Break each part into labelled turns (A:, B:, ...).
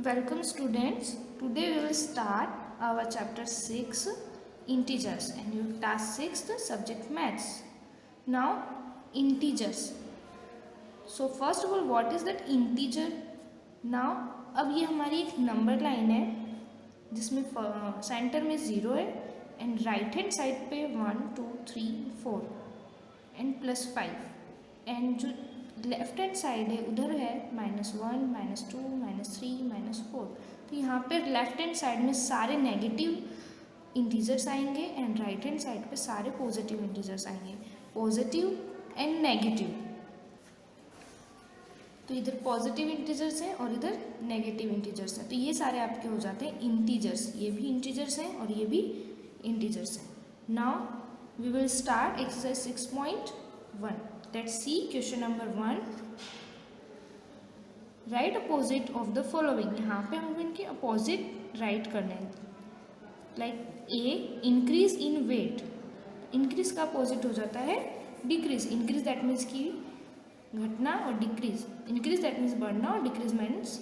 A: Welcome students. Today we will start our chapter 6 integers and your task 6 the subject maths. Now integers. So first of all what is that integer? Now अब ये हमारी एक number line है जिसमें centre में 0 है and right hand side पे 1 2 3 4 and +5 and जो लेफ्ट हैंड साइड है उधर है -1 -2 -3 -4। तो यहाँ पे लेफ्ट हैंड साइड में सारे नेगेटिव इंटीजर्स आएंगे एंड राइट हैंड साइड पे सारे पॉजिटिव इंटीजर्स आएंगे, पॉजिटिव एंड नेगेटिव। तो इधर पॉजिटिव इंटीजर्स हैं और इधर नेगेटिव इंटीजर्स हैं, तो ये सारे आपके हो जाते हैं इंटीजर्स। ये भी इंटीजर्स हैं और ये भी इंटीजर्स हैं। Now we will start exercise 6.1। Let's see question number 1. Write opposite of the following. यहाँ पे हमको इनके अपोजिट राइट करने हैं। Like a increase in weight, increase का अपोजिट हो जाता है डिक्रीज। इंक्रीज दैट मीन्स की घटना और डिक्रीज, इंक्रीज दैट मीन्स बढ़ना और डिक्रीज मीन्स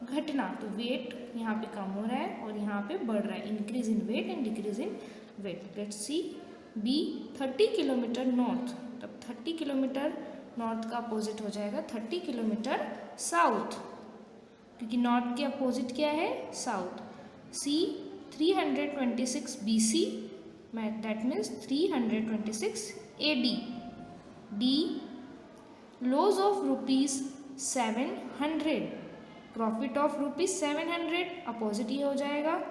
A: घटना। तो वेट यहाँ पे कम हो रहा है और यहाँ पे बढ़ रहा है, increase in weight and decrease in weight. Let's see B 30 kilometre north, तब 30 किलोमीटर नॉर्थ का अपोजिट हो जाएगा 30 किलोमीटर साउथ, क्योंकि नॉर्थ के अपोजिट क्या है south. C 326 BC, that means 326 AD। D loss of ₹700, profit of ₹700, opposite ये हो जाएगा।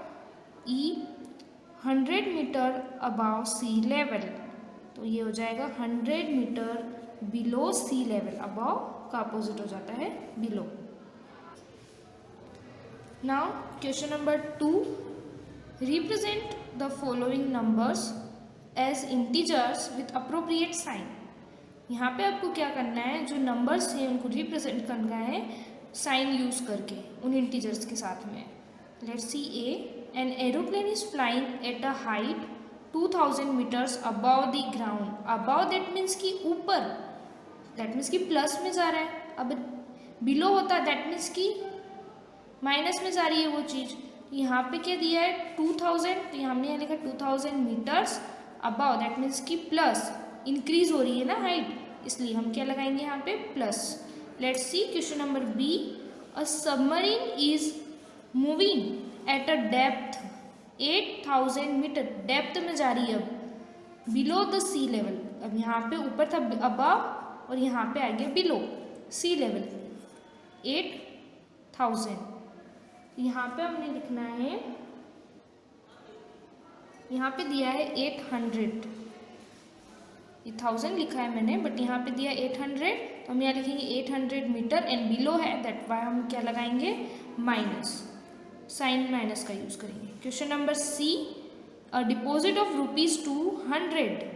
A: E 100 metre above sea level, तो ये हो जाएगा 100 metre below sea level. Above का अपोजिट हो जाता है below. Now question number 2, represent the following numbers as integers with appropriate sign. यहाँ पे आपको क्या करना है, जो नंबर्स हैं उनको रिप्रेजेंट करना है साइन यूज करके उन इंटीजर्स के साथ में। Let's see A, an aeroplane is flying at a height 2000 metres above the ground. Above that means कि ऊपर, दैट मीन्स कि प्लस में जा रहा है। अब बिलो होता है दैट मीन्स कि माइनस में जा रही है वो चीज़। यहाँ पे क्या दिया है 2000, तो यहाँ हमने यहाँ लिखा 2000 मीटर्स अबाव, दैट मीन्स कि प्लस, इंक्रीज हो रही है ना हाइट, इसलिए हम क्या लगाएंगे यहाँ पे plus. Let's see question number B, a submarine is moving at a depth 8000 metre, depth में जा रही है अब, बिलो द सी लेवल। अब यहाँ पे ऊपर था अबव और यहाँ पे आ गया बिलो सी लेवल 8000। यहाँ पे हमने लिखना है, यहाँ पे दिया है 800, 1000 लिखा है मैंने बट यहाँ पे दिया 800, तो हम यहाँ लिखेंगे 800 मीटर एंड बिलो है, दैट वाई हम क्या लगाएंगे माइनस, साइन माइनस का यूज करेंगे। Question number C, a deposit of ₹200,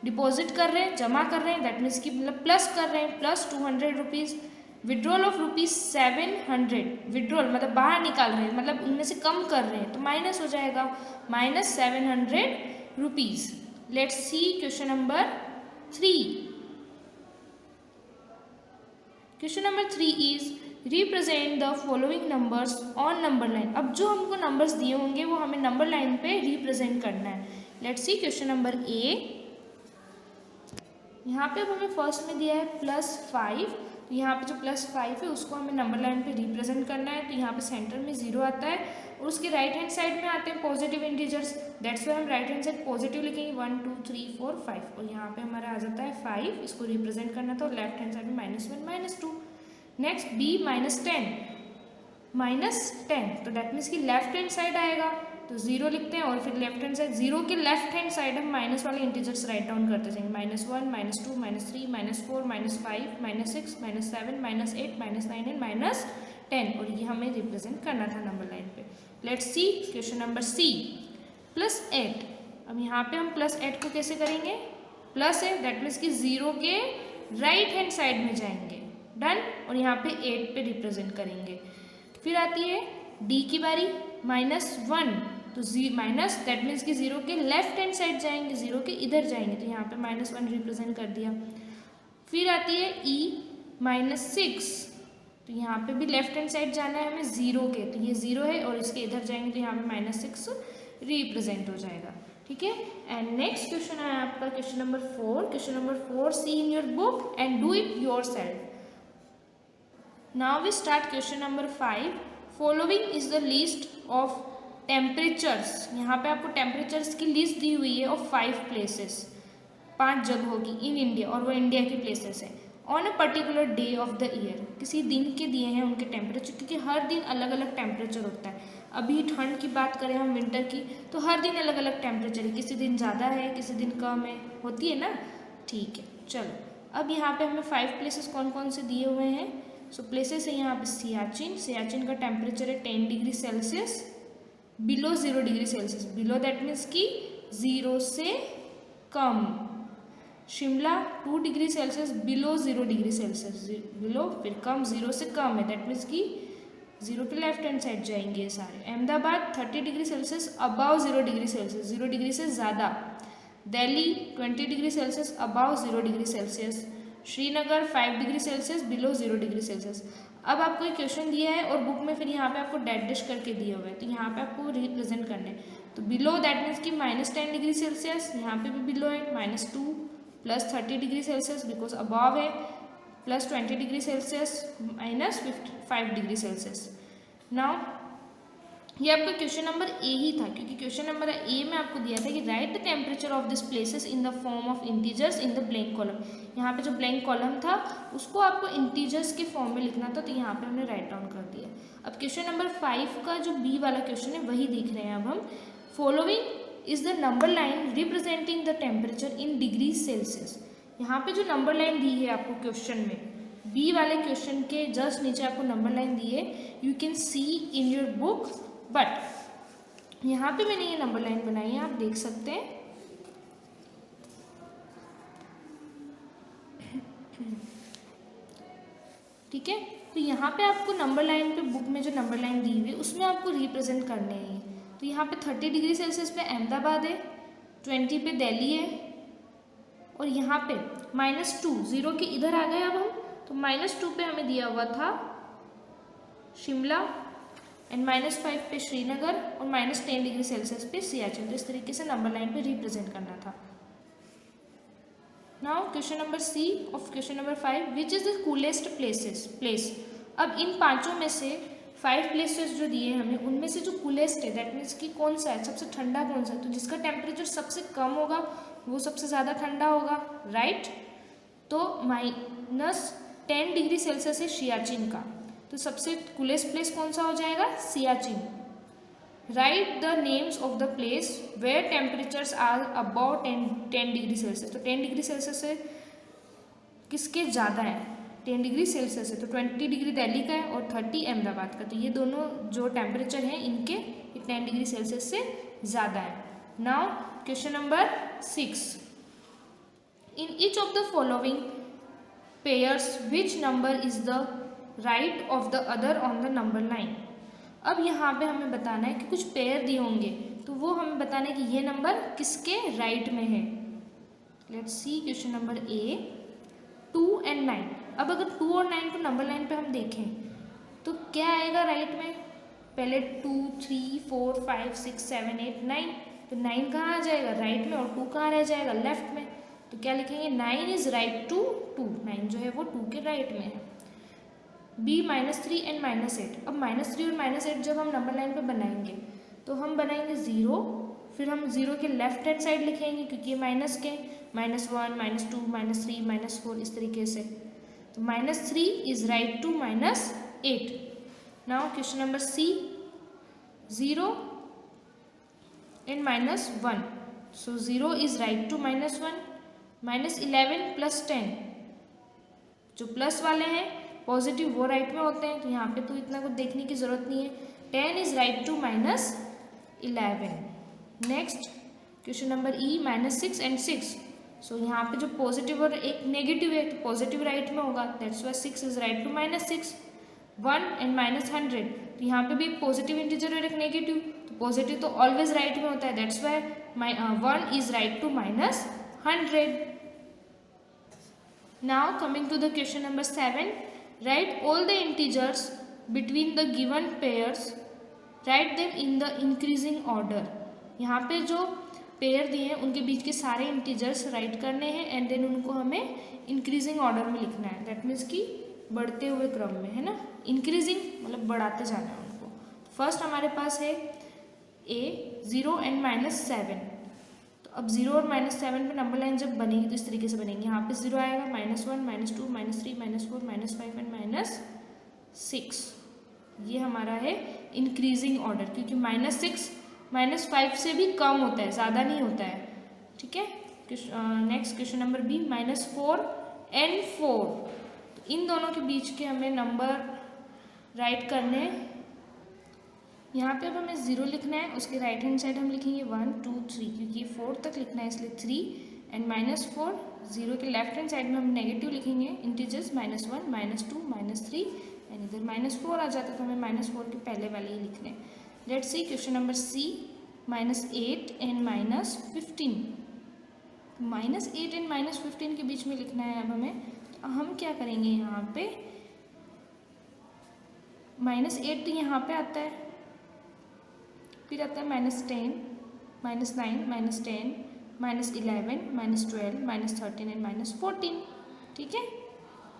A: deposit कर रहे हैं, जमा कर रहे हैं, दैट मीन्स कि मतलब प्लस कर रहे हैं, plus 200 rupees. Withdrawal of ₹700, withdrawal मतलब बाहर निकाल रहे हैं, मतलब उनमें से कम कर रहे हैं, तो माइनस हो जाएगा -700 let's see question number 3। Question number 3 is represent the following numbers on number line. अब जो हमको नंबर्स दिए होंगे वो हमें नंबर लाइन पे रिप्रेजेंट करना है। Let's see question number A, यहाँ पे अब हमें फर्स्ट में दिया है +5, तो यहाँ पे जो +5 है उसको हमें नंबर लाइन पे रिप्रेजेंट करना है। तो यहाँ पे सेंटर में 0 आता है और उसके राइट हैंड साइड में आते हैं पॉजिटिव इंटीजर्स, दैट्स वाई हम राइट हैंड साइड पॉजिटिव लिखेंगे 1 2 3 4 5, और यहाँ पे हमारा आ जाता है 5, इसको रिप्रेजेंट करना था, और लेफ्ट हैंड साइड में -1 -2। नेक्स्ट बी -10, तो दैट मीन्स कि लेफ्ट हैंड साइड आएगा, तो 0 लिखते हैं और फिर लेफ्ट हैंड साइड, 0 के लेफ्ट हैंड साइड हम माइनस वाले इंटीजर्स राइट डाउन करते जाएंगे, -1 -2 -3 -4 -5 -6 -7 -8 -9 एंड -10, और ये हमें रिप्रेजेंट करना था नंबर लाइन पे। Let's see question number C, +8। अब यहाँ पे हम +8 को कैसे करेंगे, प्लस है दैट मीन्स कि 0 के राइट हैंड साइड में जाएंगे, डन, और यहाँ पे 8 पे रिप्रेजेंट करेंगे। फिर आती है डी की बारी, -1, तो माइनस दैट मीन्स कि 0 के लेफ्ट हैंड साइड जाएंगे, 0 के इधर जाएंगे, तो यहाँ पे -1 रिप्रेजेंट कर दिया। फिर आती है ई -6, तो यहाँ पे भी लेफ्ट हैंड साइड जाना है हमें 0 के, तो ये 0 है और इसके इधर जाएंगे तो यहाँ पे -6 रिप्रेजेंट हो जाएगा। ठीक है। एंड नेक्स्ट क्वेश्चन है आपका question number 4। Question number 4, see in your book and do it yourself. Now we start question number 5। Following is the list of temperatures. यहाँ पे आपको टेम्परेचर्स की लिस्ट दी हुई है ऑफ 5 प्लेसेस, 5 जगहों की इन इंडिया, और वो इंडिया की प्लेसेस है। On a particular day of the year, किसी दिन के दिए हैं उनके टेम्परेचर, क्योंकि हर दिन अलग अलग टेम्परेचर होता है। अभी ठंड की बात करें हम विंटर की, तो हर दिन अलग अलग टेम्परेचर है, किसी दिन ज़्यादा है किसी दिन कम है, होती है ना। ठीक है, चलो अब यहाँ पे हमें 5 प्लेसेस कौन कौन से दिए हुए हैं। सो प्लेसेस है यहाँ पे सियाचिन। सियाचिन का टेम्परेचर है 10 degree Celsius below 0 degree Celsius, below that means कि 0 से कम। Shimla 2 degree Celsius below 0 degree Celsius, below फिर कम, 0 से कम है दैट मीन्स कि 0 के लेफ्ट हैंड साइड जाएंगे ये सारे। Ahmedabad 30 degree Celsius above 0 degree Celsius, 0 degree से ज़्यादा। Delhi 20 degree Celsius above 0 degree Celsius. Srinagar 5 degree Celsius below 0 degree Celsius. अब आपको एक क्वेश्चन दिया है और बुक में फिर यहाँ पे आपको डैट डैश करके दिए हुए हैं, तो यहाँ पे आपको रिप्रेजेंट करने हैं। तो बिलो दैट मीन्स कि -10 डिग्री सेल्सियस, यहाँ पे भी बिलो है -2, +30 डिग्री सेल्सियस बिकॉज अबाव है, +20 degree Celsius, -5 degree Celsius. Now ये आपका क्वेश्चन नंबर ए ही था, क्योंकि क्वेश्चन नंबर ए में आपको दिया था कि right the temperature of this places in the form of integers in the blank column. यहाँ पे जो ब्लैंक कॉलम था उसको आपको इंटीजर्स के फॉर्म में लिखना था, तो यहाँ पे हमने राइट डाउन कर दिया। अब क्वेश्चन नंबर 5 का जो बी वाला क्वेश्चन है वही देख रहे हैं अब हम। Following is the number line representing the temperature in degree Celsius. यहाँ पे जो नंबर लाइन दी है आपको क्वेश्चन में, बी वाले क्वेश्चन के जस्ट नीचे आपको नंबर लाइन दी है, you can see in your book, but यहाँ पे मैंने ये नंबर लाइन बनाई है, आप देख सकते हैं। ठीक है, तो यहाँ पे आपको नंबर लाइन पे, बुक में जो नंबर लाइन दी हुई है उसमें आपको रिप्रेजेंट करने हैं। तो यहाँ पे 30 डिग्री सेल्सियस पे अहमदाबाद है, 20 पे दिल्ली है, और यहाँ पे -2, 0 के इधर आ गए अब हम, तो -2 पे हमें दिया हुआ था शिमला, एंड -5 पे श्रीनगर, और -10 डिग्री सेल्सियस पे सियाचिन। तो इस तरीके से नंबर लाइन पे रिप्रेजेंट करना था। Now question number C of question number 5, which is the coolest place. अब इन पांचों में से 5 प्लेसेस जो दिए हमें, उनमें से जो कूलेस्ट है दैट मीन्स कि कौन सा है, सबसे ठंडा कौन सा है, तो जिसका टेम्परेचर सबसे कम होगा वो सबसे ज़्यादा ठंडा होगा, राइट। तो -10 डिग्री सेल्सियस है सियाचिन का, तो सबसे कूलेस्ट प्लेस कौन सा हो जाएगा, Siachen. Write the names of the place where temperatures are about 10 degree Celsius. तो 10 डिग्री सेल्सियस से किसके ज़्यादा है, 10 डिग्री सेल्सियस है, तो 20 डिग्री दिल्ली का है और 30 अहमदाबाद का। तो ये दोनों जो टेम्परेचर हैं इनके 10 डिग्री सेल्सियस से ज़्यादा है। Now question number 6, in each of the following pairs which number is the right of the other on the number line. अब यहाँ पे हमें बताना है कि कुछ पेयर दिए होंगे, तो वो हमें बताना है कि ये नंबर किसके राइट में है। Let's see question number A, 2 और 9। अब अगर 2 और 9 को नंबर लाइन पे हम देखें तो क्या आएगा राइट में, पहले 2, 3, 4, 5, 6, 7, 8, 9, तो 9 कहाँ आ जाएगा राइट में, और 2 कहाँ रह जाएगा लेफ्ट में। तो क्या लिखेंगे, 9 इज राइट टू 2, 9 जो है वो 2 के राइट में है। B -3 and -8। अब -3 और -8 जब हम नंबर लाइन पे बनाएंगे तो हम बनाएंगे 0, फिर हम 0 के लेफ्ट हैंड साइड लिखेंगे क्योंकि ये माइनस के, -1, -2, -3, -4 इस तरीके से। तो -3 is right to -8। Now question number C, 0 and -1, so 0 is right to -1, -11 + 10, जो प्लस वाले हैं पॉजिटिव वो राइट में होते हैं, तो यहाँ पे तो इतना कुछ देखने की जरूरत नहीं है। 10 is right to -11। Next question number E, -6 and 6, so यहाँ पे जो पॉजिटिव और एक नेगेटिव है तो पॉजिटिव राइट में होगा, that's why 6 is right to -6। 1 and -100, तो यहाँ पे भी एक पॉजिटिव इंटीजर और एक नेगेटिव, तो पॉजिटिव तो ऑलवेज राइट में होता है, that's why 1 is right to -100। Now coming to the question number 7, write all the integers between the given pairs, write them in the increasing order. यहाँ पे जो पेयर दिए हैं उनके बीच के सारे इंटीजर्स राइट करने हैं एंड देन उनको हमें इंक्रीजिंग ऑर्डर में लिखना है। दैट मीन्स कि बढ़ते हुए क्रम में, है ना, इंक्रीजिंग मतलब बढ़ाते जाना है उनको। फर्स्ट हमारे पास है ए 0 एंड -7। तो अब 0 और -7 पे नंबर लाइन जब बनेगी तो इस तरीके से बनेगी। यहाँ पे 0 आएगा, -1 -2 -3 -4 -5 एंड -6। ये हमारा है इंक्रीजिंग ऑर्डर, क्योंकि -6 -5 से भी कम होता है, ज़्यादा नहीं होता है। ठीक है। Next question number B, -4 and 4। तो इन दोनों के बीच के हमें नंबर राइट करने हैं। यहाँ पे अब हमें 0 लिखना है, उसके राइट हैंड साइड हम लिखेंगे 1 2 3, क्योंकि ये 4 तक लिखना है इसलिए 3 एंड -4। 0 के लेफ्ट हैंड साइड में हम नेगेटिव लिखेंगे इंटीजर्स, -1 -2 -3 एंड इधर -4 आ जाता है तो हमें -4 के पहले वाले ही लिखने हैं। Let's see question number C, -8 and -15। -8 and -15 के बीच में लिखना है अब हमें। तो हम क्या करेंगे, यहाँ पे -8 तो यहाँ पे आता है, फिर आता है -10 -9 -10 -11 -12 -13 एंड -14। ठीक है।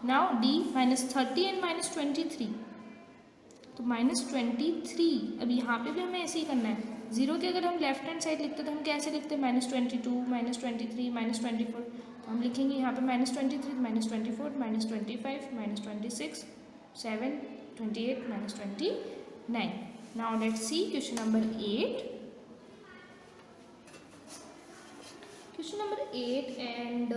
A: Now D, -30 and -23। तो -23, अब यहाँ पे भी हमें ऐसे ही करना है। 0 के अगर हम लेफ्ट हैंड साइड लिखते तो हम कैसे लिखते हैं, -22 -23 -24। तो हम लिखेंगे यहाँ पे -23 -24 -25 -26 7 28 -29। Now let's see question number 8। Question number 8 and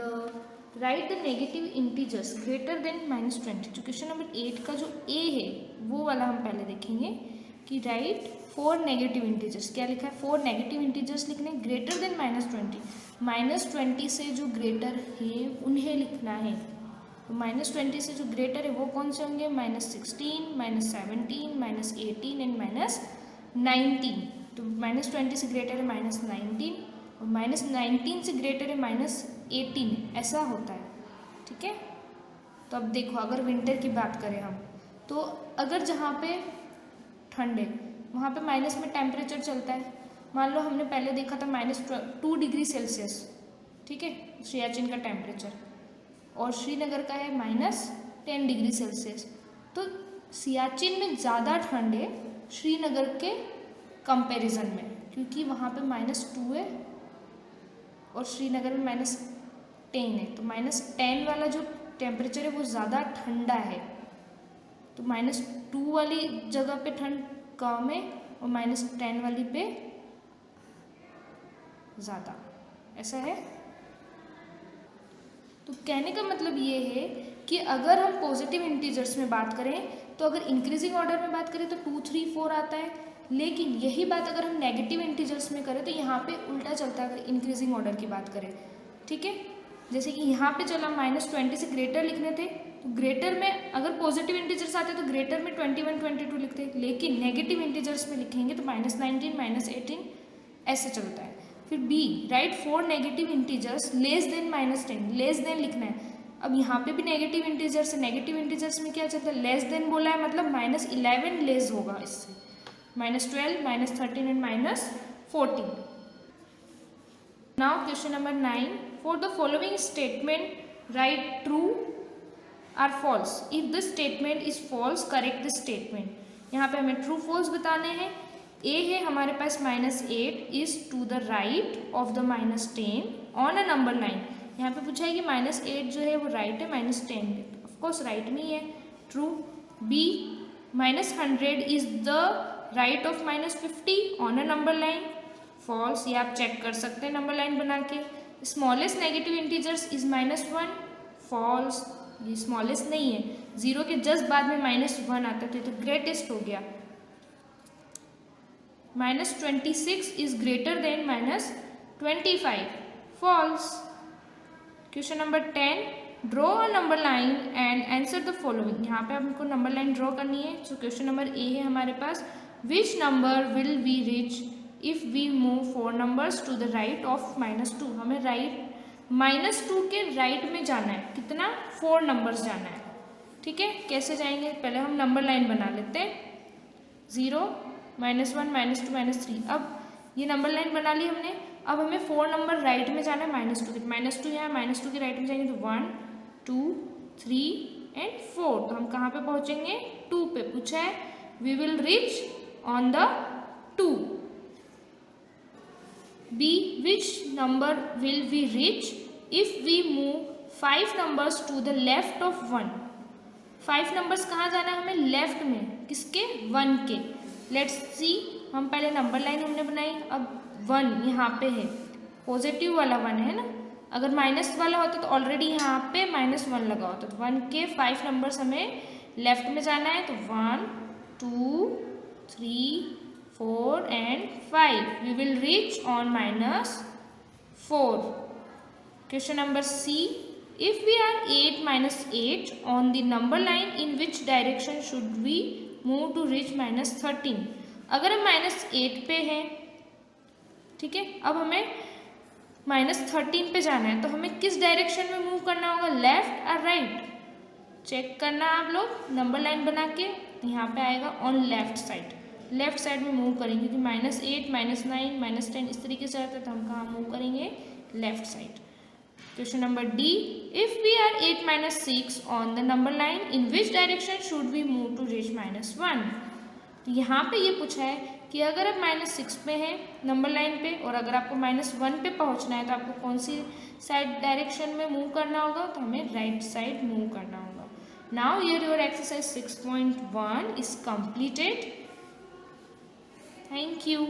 A: right the negative integers greater than -20। जो क्वेश्चन नंबर 8 का जो ए है वो वाला हम पहले देखेंगे कि राइट 4 नेगेटिव इंटीजर्स। क्या लिखा है, 4 नेगेटिव इंटीजर्स लिखने ग्रेटर देन -20। -20 से जो ग्रेटर है उन्हें लिखना है। तो -20 से जो ग्रेटर है वो कौन से होंगे, -16 -17 -18 एंड -19। तो -20 से ग्रेटर है -19 और -19 से ग्रेटर है -18, ऐसा होता है। ठीक है। तो अब देखो, अगर विंटर की बात करें हम, तो अगर जहाँ पे ठंड है वहाँ पे माइनस में टेम्परेचर चलता है। मान लो हमने पहले देखा था -2 डिग्री सेल्सियस, ठीक है, सियाचिन का टेम्परेचर, और श्रीनगर का है -10 डिग्री सेल्सियस। तो सियाचिन में ज़्यादा ठंड है श्रीनगर के कंपैरिजन में, क्योंकि वहाँ पे -2 है और श्रीनगर में -10 है। तो -10 वाला जो टेम्परेचर है वो ज़्यादा ठंडा है, तो -2 वाली जगह पे ठंड कम है और -10 वाली पे ज़्यादा, ऐसा है। तो कहने का मतलब ये है कि अगर हम पॉजिटिव इंटीजर्स में बात करें तो अगर इंक्रीजिंग ऑर्डर में बात करें तो 2 3 4 आता है, लेकिन यही बात अगर हम नेगेटिव इंटीजर्स में करें तो यहाँ पे उल्टा चलता है अगर इंक्रीजिंग ऑर्डर की बात करें। ठीक है। जैसे कि यहाँ पे चला -20 से ग्रेटर लिखने थे, तो ग्रेटर में अगर पॉजिटिव इंटीजर्स आते तो ग्रेटर में 21 22 लिखते, लेकिन नेगेटिव इंटीजर्स में लिखेंगे तो -19 -18 ऐसे चलता है। फिर B, write 4 negative integers less than -10। Less than लिखना है। अब यहाँ पे भी नेगेटिव इंटीजर्स है, नेगेटिव इंटीजर्स में क्या चलता है, लेस देन बोला है मतलब -11 लेस होगा इससे, -12 -13 and -14। Now question number 9, for the following statement write true or false. If the statement is false correct the statement. यहाँ पे हमें ट्रू फॉल्स बताने हैं। ए है हमारे पास -8 is to the right of the -10 on a number line. यहाँ पे पूछा है कि -8 जो है वो राइट है -10 पे, तो ऑफकोर्स राइट नहीं है, true. B, -100 is the right of -50 on a number line, false. ये आप चेक कर सकते हैं नंबर लाइन बना के। Smallest negative integers is -1, false, ये स्मॉलेस्ट नहीं है। 0 के जस्ट बाद में -1 आता है तो ये तो ग्रेटेस्ट हो गया। -26 is greater than -25, false. Question number 10, draw a number line and answer the following. यहाँ पे हमको नंबर लाइन ड्रॉ करनी है। सो क्वेश्चन नंबर ए है हमारे पास, which number will be reach if we move 4 numbers to the right of -2। हमें right -2 के राइट में जाना है, कितना, 4 नंबर्स जाना है। ठीक है, कैसे जाएंगे, पहले हम नंबर लाइन बना लेते हैं। 0, -1, -2, -3। अब ये नंबर लाइन बना ली हमने। अब हमें 4 नंबर राइट में जाना है -2 के। -2 यहाँ, -2 के राइट में जाएंगे तो 1, 2, 3 एंड 4। तो हम कहाँ पे पहुँचेंगे, 2 पे पूछा है। We will reach on the 2। B, which number will we reach if we move 5 numbers to the left of 1? 5 numbers कहाँ जाना है हमें, लेफ्ट में, किसके, 1 के। लेट्स सी, हम पहले नंबर लाइन हमने बनाई। अब 1 यहाँ पे है, पॉजिटिव वाला 1 है ना। अगर माइनस वाला होता तो ऑलरेडी यहाँ पे -1 लगा होता। तो 1 के 5 नंबर्स हमें लेफ्ट में जाना है। तो 1, 2, 3, 4 and 5. We will reach on -4. Question number C. If we are 8 - 8 on the number line, in which direction should we move to reach -13? अगर हम -8 पे हैं, ठीक है, अब हमें -13 पे जाना है, तो हमें किस डायरेक्शन में मूव करना होगा, लेफ्ट और राइट। चेक करना आप लोग नंबर लाइन बना के। यहाँ पे आएगा on left side, left side में मूव करेंगे, क्योंकि -8, -9, -10 इस तरीके से आता है। तो हम कहाँ मूव करेंगे, left side. Question number D. If we are 8 - 6 on the number line, in which direction should we move to reach -1? तो यहाँ पे ये पूछा है कि अगर आप -6 पे हैं नंबर लाइन पे, और अगर आपको -1 पे पहुँचना है, तो आपको कौन सी साइड डायरेक्शन में मूव करना होगा, तो हमें राइट साइड मूव करना होगा। Now here your exercise 6.1 is completed. Thank you.